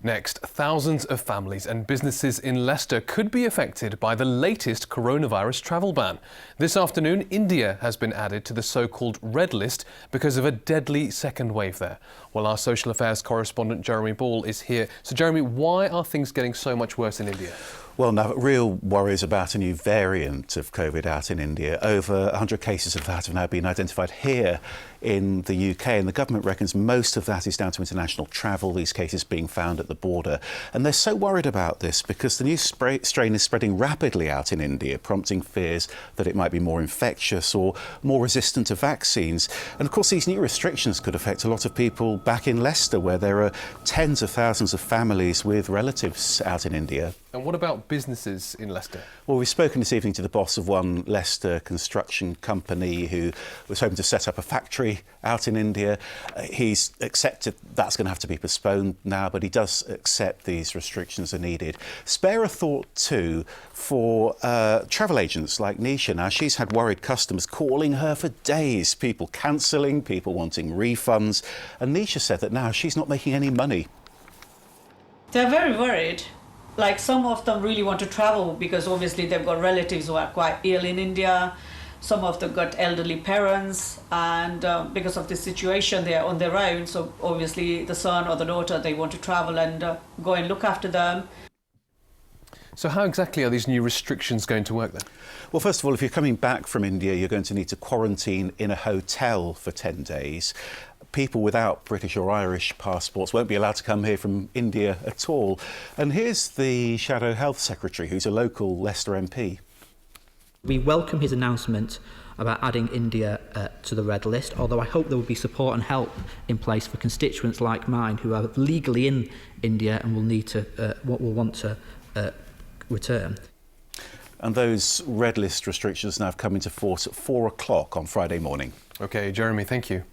Next, thousands of families and businesses in Leicester could be affected by the latest coronavirus travel ban. This afternoon, India has been added to the so-called red list because of a deadly second wave there. Well, our social affairs correspondent Jeremy Ball is here. So, Jeremy, why are things getting so much worse in India? Well, now, real worries about a new variant of COVID out in India. Over 100 cases of that have now been identified here in the UK, and the government reckons most of that is down to international travel, these cases being found at the border. And they're so worried about this because the new strain is spreading rapidly out in India, prompting fears that it might be more infectious or more resistant to vaccines. And of course, these new restrictions could affect a lot of people back in Leicester, where there are tens of thousands of families with relatives out in India. And what about businesses in Leicester? Well, we've spoken this evening to the boss of one Leicester construction company who was hoping to set up a factory out in India. He's accepted that's going to have to be postponed now, but he does accept these restrictions are needed. Spare a thought too for travel agents like Nisha. Now, she's had worried customers calling her for days, people cancelling, people wanting refunds. And Nisha said that now she's not making any money. They're very worried. Like, some of them really want to travel because obviously they've got relatives who are quite ill in India. Some of them got elderly parents, and because of this situation, they are on their own. So obviously the son or the daughter, they want to travel and go and look after them. So how exactly are these new restrictions going to work then? Well, first of all, if you're coming back from India, you're going to need to quarantine in a hotel for 10 days. People without British or Irish passports won't be allowed to come here from India at all. And here's the Shadow Health Secretary, who's a local Leicester MP. We welcome his announcement about adding India to the red list, although I hope there will be support and help in place for constituents like mine who are legally in India and will need to, will want to return. And those red list restrictions now have come into force at 4 o'clock on Friday morning. OK, Jeremy, thank you.